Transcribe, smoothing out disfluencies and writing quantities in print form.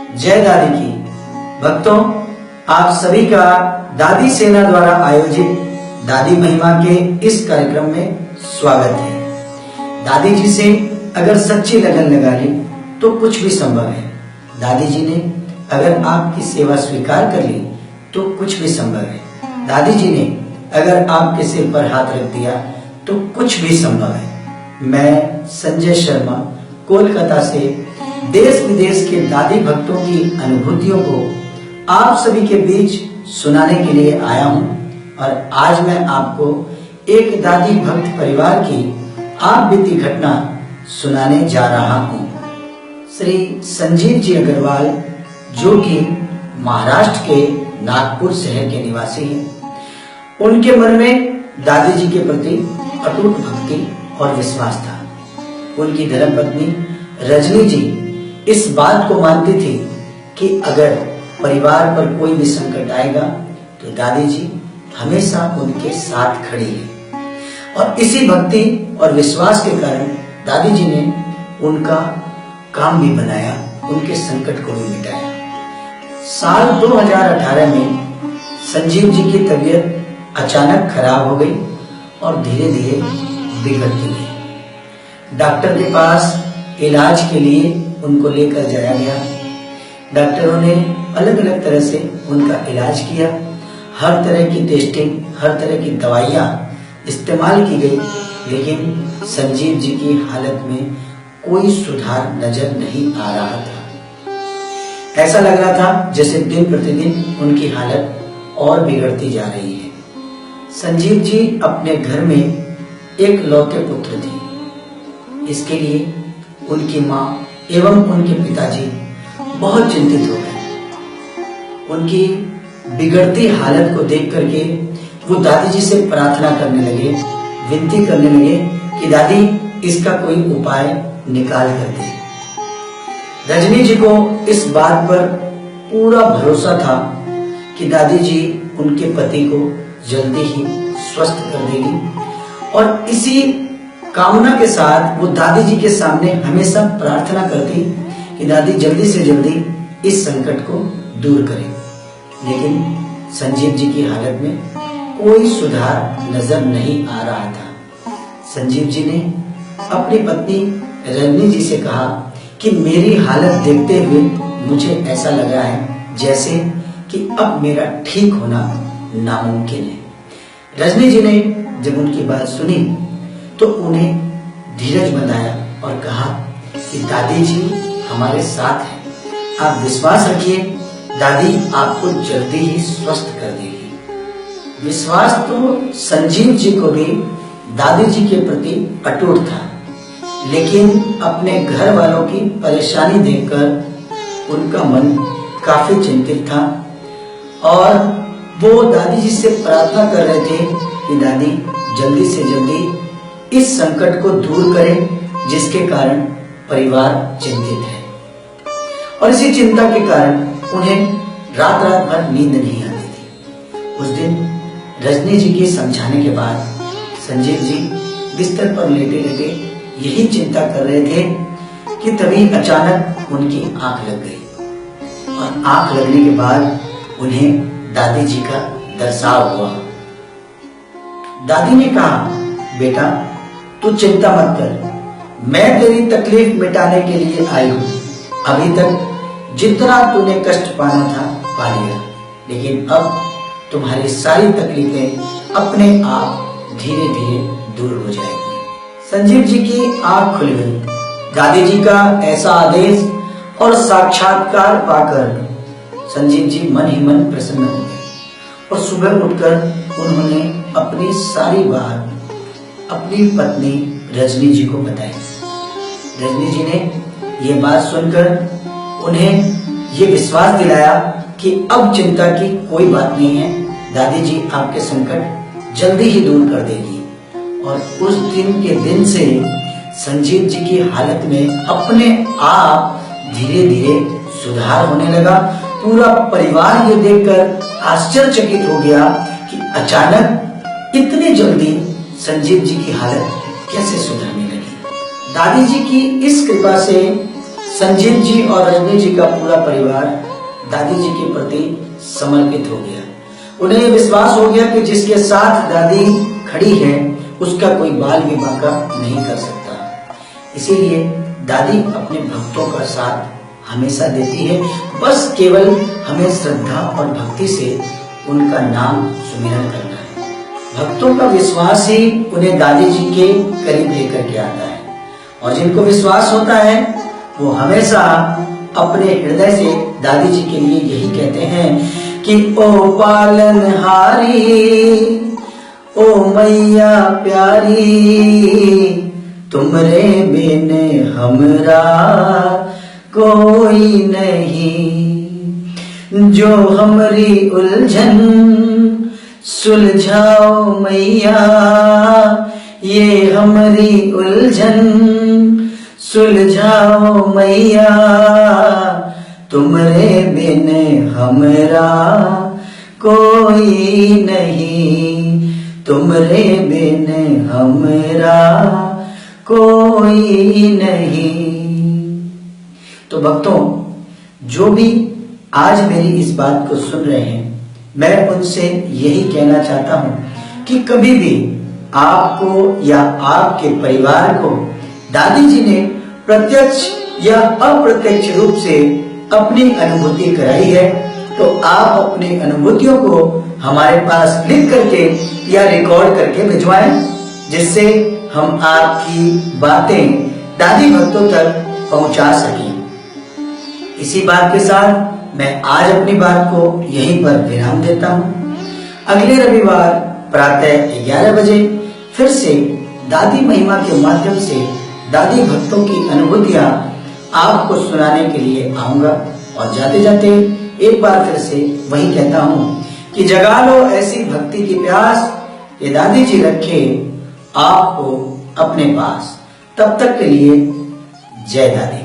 जय दादी की। भक्तों, आप सभी का दादी सेना द्वारा आयोजित दादी महिमा के इस कार्यक्रम में स्वागत है। दादी जी से अगर सच्ची लगन लगा ली तो कुछ भी संभव है। दादी जी ने अगर आपकी सेवा स्वीकार कर ली तो कुछ भी संभव है। दादी जी ने अगर आपके सिर पर हाथ रख दिया तो कुछ भी संभव है। मैं संजय शर्मा कोलकाता से देश विदेश के दादी भक्तों की अनुभूतियों को आप सभी के बीच सुनाने के लिए आया हूं और आज मैं आपको एक दादी भक्त परिवार की आप बीती घटना सुनाने जा रहा हूं। श्री संजीव जी अग्रवाल, जो कि महाराष्ट्र के नागपुर शहर के निवासी हैं, उनके मन में दादी जी के प्रति अटूट भक्ति और विश्वास था। उनकी धर्मपत्नी रजनी जी इस बात को मानती थी कि अगर परिवार पर कोई भी संकट आएगा तो दादी जी हमेशा उनके साथ खड़ी है। और इसी भक्ति और विश्वास के कारण दादी जी ने उनका काम भी बनाया, उनके संकट को भी मिटाया। साल 2018 में संजीव जी की तबीयत अचानक खराब हो गई और धीरे धीरे बिगड़ती गई। डॉक्टर के पास इलाज के लिए उनको लेकर जाया गया। डॉक्टरों ने अलग अलग तरह से उनका इलाज किया। हर तरह की टेस्टिंग, हर तरह की दवाइयाँ इस्तेमाल की गई, लेकिन संजीव जी की हालत में कोई सुधार नजर नहीं आ रहा था। ऐसा लग रहा था जैसे दिन प्रतिदिन उनकी हालत और बिगड़ती जा रही है। संजीव जी अपने घर में एक लौते पुत्र थे। इसके लिए उनकी माँ एवं उनके पिताजी बहुत चिंतित हो गए। उनकी बिगड़ती हालत को देख करके वो दादी जी से प्रार्थना करने लगे, विनती करने लगे कि दादी इसका कोई उपाय निकाल कर दे। रजनी जी को इस बात पर पूरा भरोसा था कि दादी जी उनके पति को जल्दी ही स्वस्थ कर देगी और इसी कामना के साथ वो दादी जी के सामने हमेशा प्रार्थना करती कि दादी जल्दी से जल्दी इस संकट को दूर करें। लेकिन संजीव जी की हालत में कोई सुधार नजर नहीं आ रहा था। संजीव जी ने अपनी पत्नी रजनी जी से कहा कि मेरी हालत देखते हुए मुझे ऐसा लग रहा है जैसे कि अब मेरा ठीक होना नामुमकिन है। रजनी जी ने जब उनकी बात सुनी तो उन्हें धीरज बंधाया और कहा कि दादी जी हमारे साथ हैं, आप विश्वास रखिए, दादी आपको जल्दी ही स्वस्थ कर देगी। विश्वास तो संजीव जी को भी दादी जी के प्रति अटूट था, लेकिन अपने घर वालों की परेशानी देखकर उनका मन काफी चिंतित था और वो दादी जी से प्रार्थना कर रहे थे कि दादी जल्दी से जल्दी इस संकट को दूर करें जिसके कारण परिवार चिंतित है। और इसी चिंता के कारण उन्हें रात रात भर नींद नहीं आती थी। उस दिन रजनी जी के समझाने के बाद संजीव जी बिस्तर पर लेटे लेटे यही चिंता कर रहे थे कि तभी अचानक उनकी आंख लग गई और आंख लगने के बाद उन्हें दादी जी का दर्शाव हुआ। दादी ने कहा, बेटा तू चिंता मत कर, मैं तेरी तकलीफ मिटाने के लिए आई हूँ। अभी तक जितना तूने कष्ट पाना था पा लिया, लेकिन अब तुम्हारी सारी तकलीफें अपने आप धीरे धीरे दूर हो जाएगी। संजीव जी की आंख खुल गई। दादी जी का ऐसा आदेश और साक्षात्कार पाकर संजीव जी मन ही मन प्रसन्न हो गए और सुबह उठकर उन्होंने अपनी सारी बात अपनी पत्नी रजनी जी को बताई। रजनी जी ने ये बात सुनकर उन्हें ये विश्वास दिलाया कि अब चिंता की कोई बात नहीं है, दादी जी आपके संकट जल्दी ही दूर कर देगी। और उस दिन के दिन से संजीव जी की हालत में अपने आप धीरे धीरे सुधार होने लगा। पूरा परिवार ये देखकर आश्चर्यचकित हो गया कि अचानक इतनी जल्दी संजीव जी की हालत कैसे सुधरने लगी। दादी जी की इस कृपा से संजीव जी और रजनी जी का पूरा परिवार दादी जी के प्रति समर्पित हो गया। उन्हें यह विश्वास हो गया कि जिसके साथ दादी खड़ी है उसका कोई बाल विवाह नहीं कर सकता। इसीलिए दादी अपने भक्तों का साथ हमेशा देती है, बस केवल हमें श्रद्धा और भक्ति से उनका नाम सुमिरन करना है। भक्तों का विश्वास ही उन्हें दादी जी के करीब लेकर के आता है, और जिनको विश्वास होता है वो हमेशा अपने हृदय से दादी जी के लिए यही कहते हैं कि ओ पालनहारी, ओ मैया प्यारी, तुमरे बिन हमरा कोई नहीं, जो हमरी उलझन सुलझाओ मैया, ये हमरी उलझन सुलझाओ मैया, तुमरे बिन हमरा कोई नहीं, तुमरे बिन हमरा कोई नहीं। तो भक्तों, जो भी आज मेरी इस बात को सुन रहे हैं, मैं उनसे यही कहना चाहता हूं कि कभी भी आपको या आपके परिवार को दादी जी ने प्रत्यक्ष या अप्रत्यक्ष रूप से अपनी अनुभूति कराई है, तो आप अपनी अनुभूतियों को हमारे पास लिख करके या रिकॉर्ड करके भिजवाएं, जिससे हम आपकी बातें दादी भक्तों तक पहुंचा सकें। इसी बात के साथ मैं आज अपनी बात को यहीं पर विराम देता हूं। अगले रविवार प्रातः 11 बजे फिर से दादी महिमा के माध्यम से दादी भक्तों की अनुभूतियां आपको सुनाने के लिए आऊंगा। और जाते जाते एक बार फिर से वही कहता हूं कि जगा लो ऐसी भक्ति की प्यास, ये दादी जी रखे आपको अपने पास। तब तक के लिए जय दादी।